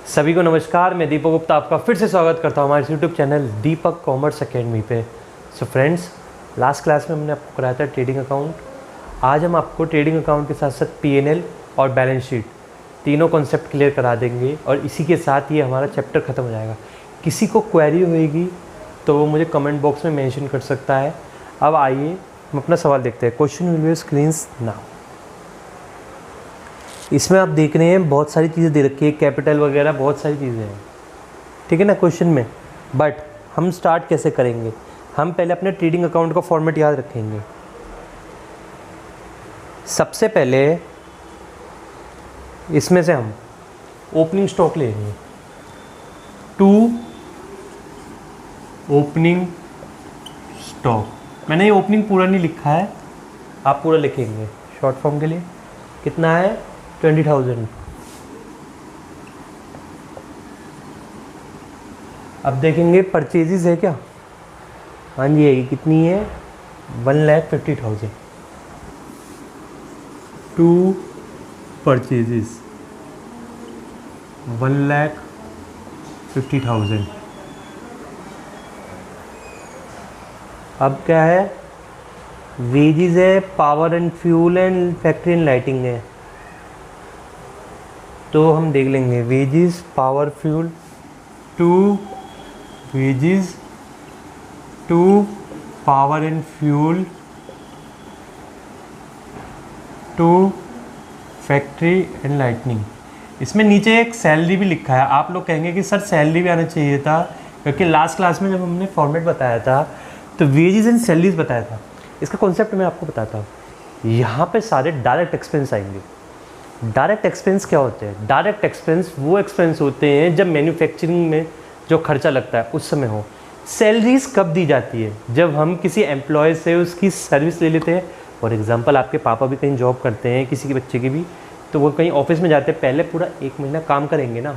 सभी को नमस्कार। मैं दीपक गुप्ता आपका फिर से स्वागत करता हूँ हमारे यूट्यूब चैनल दीपक कॉमर्स अकेडमी पे। सो फ्रेंड्स, लास्ट क्लास में हमने आपको कराया था ट्रेडिंग अकाउंट। आज हम आपको ट्रेडिंग अकाउंट के साथ साथ पीएनएल और बैलेंस शीट तीनों कॉन्सेप्ट क्लियर करा देंगे और इसी के साथ ये हमारा चैप्टर ख़त्म हो जाएगा। किसी को क्वेरी होएगी तो वो मुझे कमेंट बॉक्स में मेंशन कर सकता है। अब आइए हम अपना सवाल देखते हैं। Question will be screens now. इसमें आप देख रहे हैं बहुत सारी चीज़ें दे रखी है, कैपिटल वगैरह बहुत सारी चीज़ें हैं, ठीक है ना क्वेश्चन में। बट हम स्टार्ट कैसे करेंगे? हम पहले अपने ट्रेडिंग अकाउंट का फॉर्मेट याद रखेंगे। सबसे पहले इसमें से हम ओपनिंग स्टॉक लेंगे। To opening stock. मैंने ये ओपनिंग पूरा नहीं लिखा है, आप पूरा लिखेंगे शॉर्ट फॉर्म के लिए। कितना है? 20,000। अब देखेंगे परचेजेस है क्या। हाँ जी है। कितनी है? 1,50,000। To purchases 1,50,000। अब क्या है? वेजेस है, power and fuel and factory and lighting है। तो हम देख लेंगे wages, power, fuel. To wages, to power and fuel, to factory and lightning. इसमें नीचे एक सैलरी भी लिखा है। आप लोग कहेंगे कि सर सैलरी भी आना चाहिए था, क्योंकि लास्ट क्लास में जब हमने फॉर्मेट बताया था तो वेजेस एंड सैलरीज बताया था। इसका कॉन्सेप्ट मैं आपको बताता हूँ। यहाँ पे सारे डायरेक्ट एक्सपेंस आएंगे। डायरेक्ट एक्सपेंस क्या होते हैं? डायरेक्ट एक्सपेंस वो एक्सपेंस होते हैं जब मैन्युफैक्चरिंग में जो खर्चा लगता है उस समय हो। सैलरीज कब दी जाती है? जब हम किसी एम्प्लॉय से उसकी सर्विस ले लेते हैं। फॉर एग्जांपल आपके पापा भी कहीं जॉब करते हैं, किसी के बच्चे की भी, तो वो कहीं ऑफिस में जाते हैं, पहले पूरा 1 महीना काम करेंगे ना,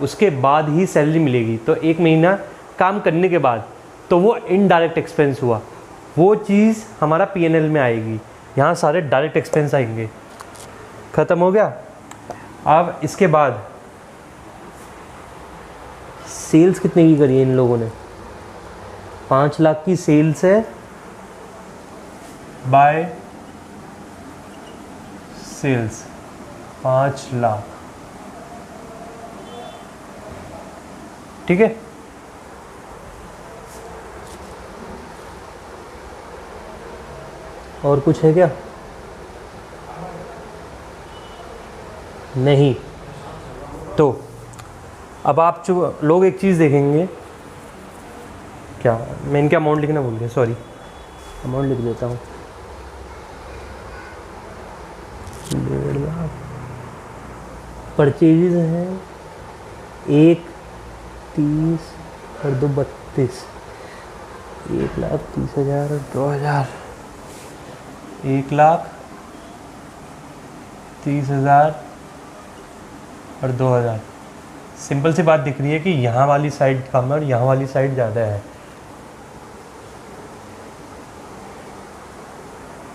उसके बाद ही सैलरी मिलेगी। तो 1 महीना काम करने के बाद तो वो इनडायरेक्ट एक्सपेंस हुआ, वो चीज़ हमारा पीएनएल में आएगी। यहाँ सारे डायरेक्ट एक्सपेंस आएंगे। ख़त्म हो गया। अब इसके बाद सेल्स कितने की करी है इन लोगों ने? 5 लाख की सेल्स है बाय सेल्स 5 लाख, ठीक है। और कुछ है क्या? नहीं। तो अब आप जो लोग एक चीज़ देखेंगे, क्या मैं इनका अमाउंट लिखना भूल गया, सॉरी, अमाउंट लिख देता हूँ। 1.5 लाख परचेजेज हैं, 1,30 और 2,32, 1,30,000 और 2,000, 1,30,000 और 2,000। सिंपल सी बात दिख रही है कि यहाँ वाली साइड कम है और यहाँ वाली साइड ज़्यादा है।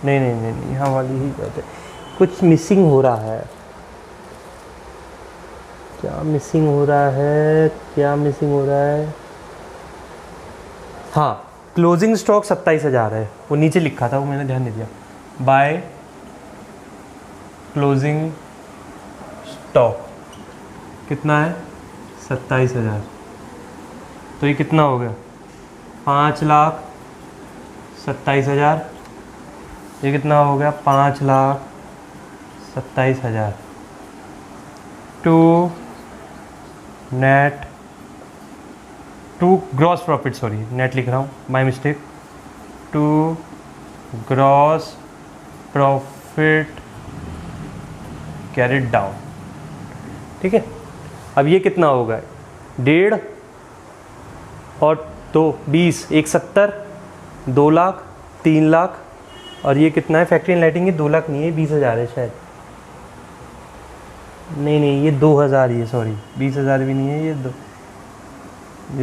नहीं नहीं नहीं नहीं, यहाँ वाली ही ज़्यादा है। कुछ मिसिंग हो रहा है। क्या मिसिंग हो रहा है? क्या मिसिंग हो रहा है? हाँ, क्लोजिंग स्टॉक 27,000 है। वो नीचे लिखा था, वो मैंने ध्यान नहीं दिया। बाय क्लोजिंग स्टॉक कितना है? 27,000। तो ये कितना हो गया? 5,27,000। ये कितना हो गया? 5,27,000 to net, to gross profit, sorry net लिख रहा हूँ, my mistake. To gross profit carried down, ठीक है। अब ये कितना होगा? 1.5 और 2 20, 1,70, 2 लाख, 3 लाख। और ये कितना है? Factory and lighting. ये 2 लाख नहीं है, 20,000 है शायद। नहीं नहीं, ये 2,000 ही है, सॉरी 20,000 भी नहीं है, ये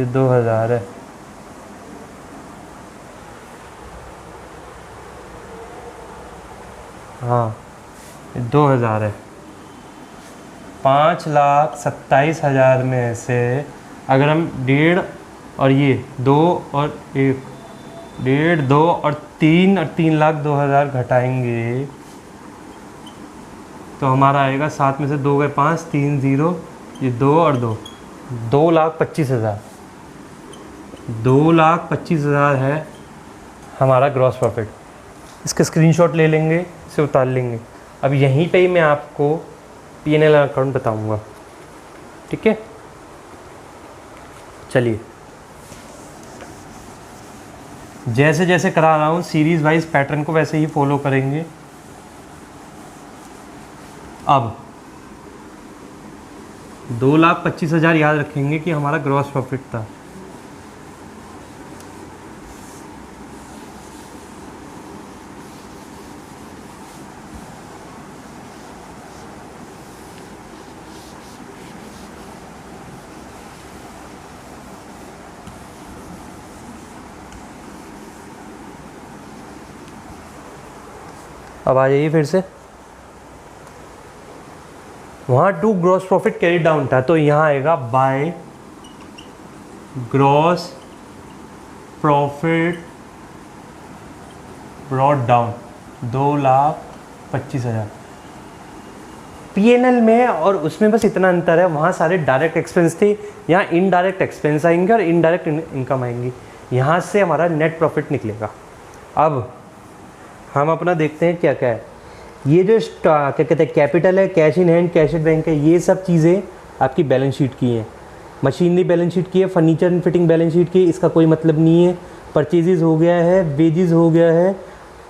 2,000 है। हाँ, 2,000 है। 5,27,000 में से अगर हम 1.5 और ये 2 और 1, 1.5, 2 और 3 और 3,02,000 घटाएंगे तो हमारा आएगा 7 में से 2 गए 5, 3 0, ये 2 और 2, 2,25,000। 2,25,000 है हमारा ग्रॉस प्रॉफिट। इसका स्क्रीनशॉट ले लेंगे, इसे उतार लेंगे। अब यहीं पे ही मैं आपको P&L अकाउंट बताऊंगा, ठीक है। चलिए, जैसे जैसे करा रहा हूँ सीरीज वाइज पैटर्न को वैसे ही फॉलो करेंगे। अब 2,25,000 याद रखेंगे कि हमारा ग्रॉस प्रॉफिट था। अब आ जाइए फिर से, वहाँ to gross profit carry down था तो यहाँ आएगा by gross profit brought down 2,25,000। P&L में और उसमें बस इतना अंतर है, वहाँ सारे डायरेक्ट एक्सपेंस थे, यहाँ इनडायरेक्ट एक्सपेंस आएंगे और इनडायरेक्ट इनकम आएंगी। यहाँ से हमारा नेट प्रॉफिट निकलेगा। अब हम अपना देखते हैं क्या क्या है। ये जो क्या कहते हैं कैपिटल है, cash in hand, cash at bank है, ये सब चीज़ें आपकी बैलेंस शीट की हैं। मशीनरी बैलेंस शीट की है, furniture and fitting balance sheet की, इसका कोई मतलब नहीं है। परचेजेस हो गया है, वेजेस हो गया है,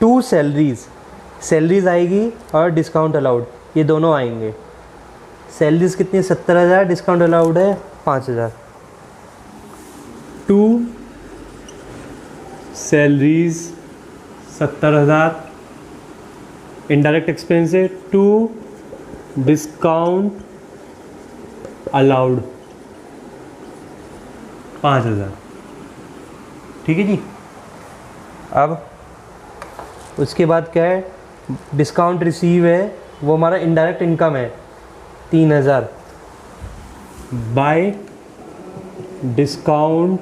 टू सैलरीज आएगी और डिस्काउंट अलाउड, ये दोनों आएंगे। सैलरीज कितनी, 70,000, डिस्काउंट अलाउड है 5,000। टू सैलरीज 70,000, इनडायरेक्ट एक्सपेंस है 2, डिस्काउंट अलाउड 5,000, ठीक है जी। अब उसके बाद क्या है, डिस्काउंट रिसीव है, वो हमारा इनडायरेक्ट इनकम है 3,000 बाय डिस्काउंट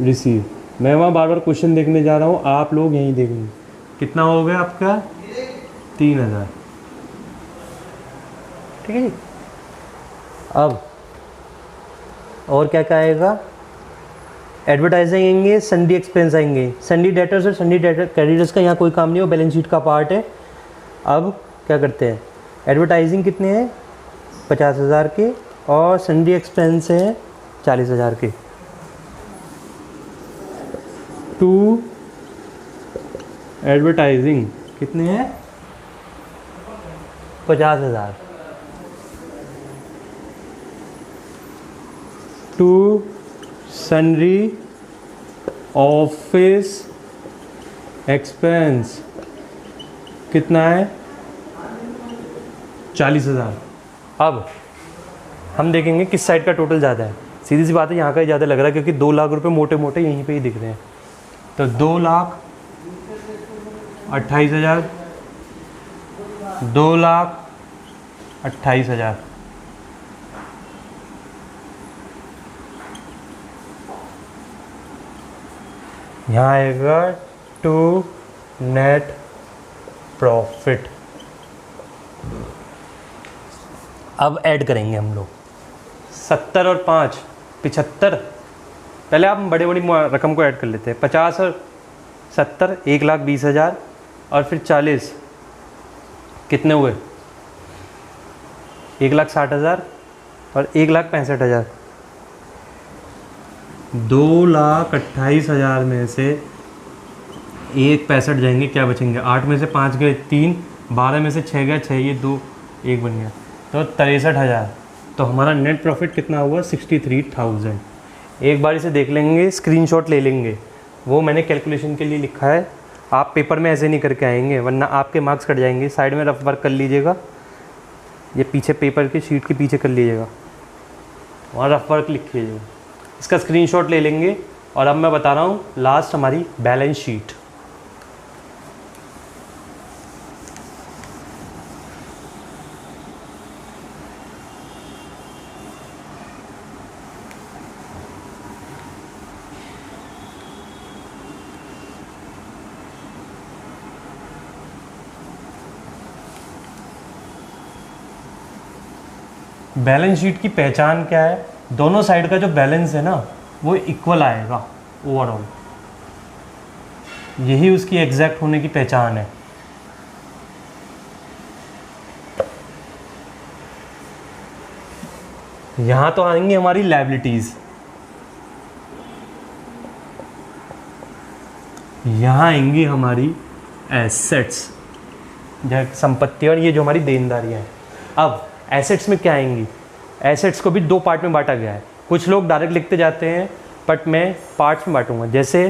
रिसीव। मैं वहाँ बार बार क्वेश्चन देखने जा रहा हूँ, आप लोग यहीं देखेंगे। कितना हो गया आपका, 3,000, ठीक है जी। अब और क्या क्या आएगा, एडवर्टाइजिंग आएंगे, सन्डी एक्सपेंस आएंगे। सन्डी डेटर्स और सन्डी डेटर क्रेडिटर्स का यहाँ कोई काम नहीं है, वो बैलेंस शीट का पार्ट है। अब क्या करते हैं, एडवर्टाइजिंग कितने हैं 50,000 के और सन्डी एक्सपेंस है 40,000 के। टू एडवर्टाइजिंग कितने हैं 50,000। टू सन्ड्री ऑफिस एक्सपेंस कितना है 40,000। अब हम देखेंगे किस साइड का टोटल ज़्यादा है। सीधी सी बात है, यहाँ का ही ज़्यादा लग रहा है क्योंकि 2 लाख रुपए मोटे मोटे यहीं पे ही दिख रहे हैं। तो 2,28,000, 2,28,000। यहाँ आएगा टू नेट प्रॉफिट। अब ऐड करेंगे हम लोग 70 और 5 75। पहले आप बड़ी बड़ी रकम को ऐड कर लेते हैं। 50 और 70 1,20,000 और फिर 40 कितने हुए 1,60,000 और 1,65,000। 2,28,000 में से 1,65 जाएंगे, क्या बचेंगे 8 में से 5 गए 3, 12 में से 6 गए 6, ये 2 1 बन गया तो 63,000। तो हमारा नेट प्रॉफिट कितना हुआ 63,000। एक बार इसे देख लेंगे, स्क्रीनशॉट ले लेंगे, वो मैंने कैलकुलेशन के लिए लिखा है। आप पेपर में ऐसे नहीं करके आएंगे वरना आपके मार्क्स कट जाएंगे। साइड में रफ वर्क कर लीजिएगा, ये पीछे पेपर की शीट के पीछे कर लीजिएगा, वहाँ रफ वर्क लिख लीजिएगा। इसका स्क्रीनशॉट ले लेंगे। और अब मैं बता रहा हूँ लास्ट हमारी बैलेंस शीट। बैलेंस शीट की पहचान क्या है, दोनों साइड का जो बैलेंस है ना वो इक्वल आएगा ओवरऑल, यही उसकी एग्जैक्ट होने की पहचान है। यहां तो आएंगी हमारी लायबिलिटीज, यहां आएंगी हमारी एसेट्स, संपत्ति, और ये जो हमारी देनदारियां हैं। अब एसेट्स में क्या आएंगी, एसेट्स को भी दो पार्ट में बांटा गया है। कुछ लोग डायरेक्ट लिखते जाते हैं बट मैं पार्ट्स में बांटूंगा। जैसे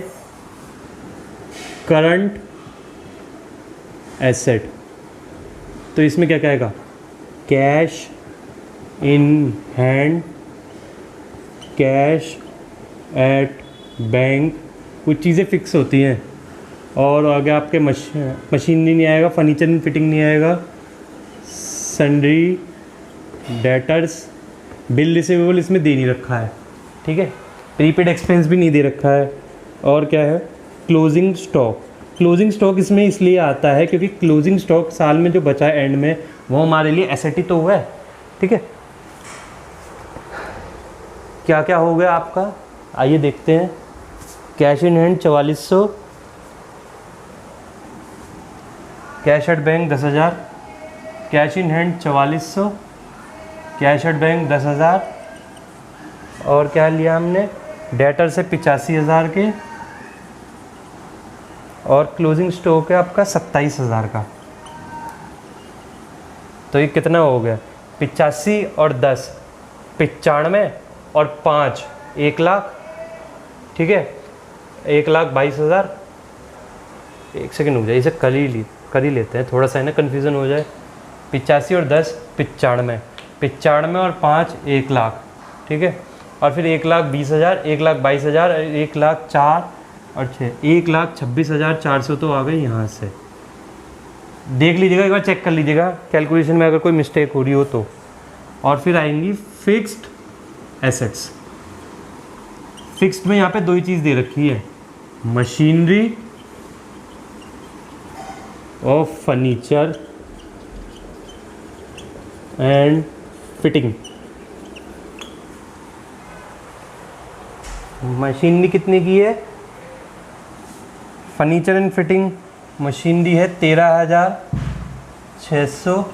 करंट एसेट, तो इसमें क्या कहेगा, cash in hand, cash at bank, कुछ चीज़ें फिक्स होती हैं। और आगे आपके मशीनरी नहीं आएगा, फर्नीचर एंड फिटिंग नहीं आएगा, सन्ड्री, डेटर्स, बिल रिसीवेबल इसमें दे नहीं रखा है, ठीक है, प्रीपेड एक्सपेंस भी नहीं दे रखा है। और क्या है, क्लोजिंग स्टॉक। क्लोजिंग स्टॉक इसमें इसलिए आता है क्योंकि क्लोजिंग स्टॉक साल में जो बचा है एंड में, वो हमारे लिए एसेट ही तो हुआ है, ठीक है। क्या क्या हो गया आपका, आइए देखते हैं। Cash in hand 4400, cash at bank 10,000, cash in hand 4400, cash at bank 10,000, और क्या लिया हमने, डेटर से 85,000 के, और क्लोजिंग स्टॉक है आपका 27,000 का। तो ये कितना हो गया, 85 और 10 95 और 5 1 लाख, ठीक है, 1,22,000। एक सेकेंड हो जाए, इसे कर ही लेते हैं, थोड़ा सा है ना कन्फ्यूज़न हो जाए। 85 और 10 95, 95 और 5 1 लाख, ठीक है, और फिर 1,20,000, 1,22,000, 1,04 और 6 1,26,400 तो आ गई यहाँ से। देख लीजिएगा, एक बार चेक कर लीजिएगा कैलकुलेशन में अगर कोई मिस्टेक हो रही हो तो। और फिर आएंगी फिक्स्ड एसेट्स। फिक्स्ड में यहाँ पे दो ही चीज़ दे रखी है, मशीनरी और फर्नीचर एंड फिटिंग। मशीनरी कितने की है, फर्नीचर एंड फिटिंग मशीनरी है 13,600,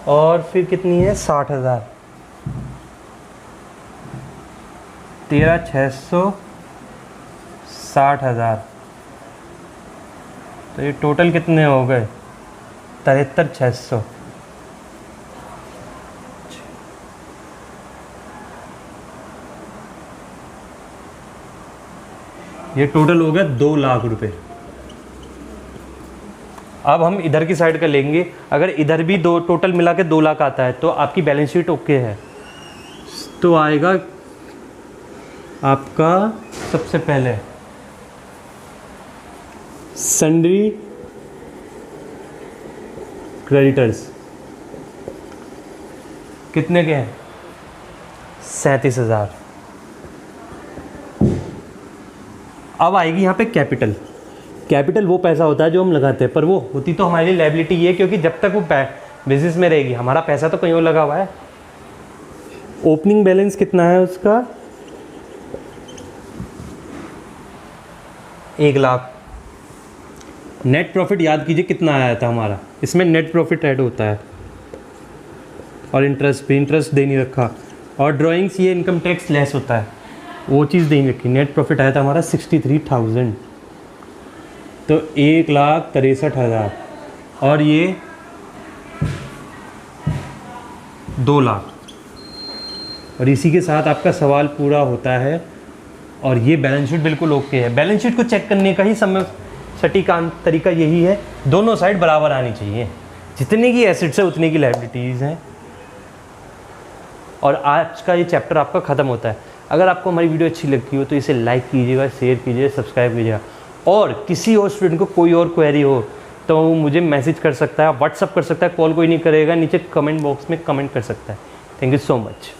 और फिर कितनी है 60,000, 13,600 60,000। तो ये टोटल कितने हो गए, 73,600। ये टोटल हो गया 2 लाख रुपए। अब हम इधर की साइड का लेंगे, अगर इधर भी दो टोटल मिला के 2 लाख आता है तो आपकी बैलेंस शीट ओके है। तो आएगा आपका सबसे पहले सन्ड्री क्रेडिटर्स, कितने के हैं, 37,000। अब आएगी यहाँ पे कैपिटल। कैपिटल वो पैसा होता है जो हम लगाते हैं, पर वो होती तो हमारी लायबिलिटी ये, क्योंकि जब तक वो बिजनेस में रहेगी हमारा पैसा तो कहीं और लगा हुआ है। ओपनिंग बैलेंस कितना है उसका, 1 लाख। नेट प्रॉफिट याद कीजिए कितना आया था हमारा, इसमें नेट प्रॉफिट ऐड होता है, और इंटरेस्ट भी, इंटरेस्ट दे नहीं रखा, और ड्राइंग्स ये इनकम टैक्स लेस होता है, वो चीज़ दे नहीं रखी। नेट प्रॉफिट आया था हमारा 63,000, तो 1,63,000, और ये 2 लाख। और इसी के साथ आपका सवाल पूरा होता है, और ये बैलेंस शीट बिल्कुल ओके है। बैलेंस शीट को चेक करने का ही समय सटीक तरीका यही है, दोनों साइड बराबर आनी चाहिए, जितने की एसेट्स है उतने की लायबिलिटीज़ हैं। और आज का ये चैप्टर आपका ख़त्म होता है। अगर आपको हमारी वीडियो अच्छी लगती हो तो इसे लाइक कीजिएगा, शेयर कीजिए, सब्सक्राइब कीजिएगा। और किसी और स्टूडेंट को कोई और क्वेरी हो तो मुझे मैसेज कर सकता है, व्हाट्सअप कर सकता है, कॉल कोई नहीं करेगा, नीचे कमेंट बॉक्स में कमेंट कर सकता है। Thank you so much.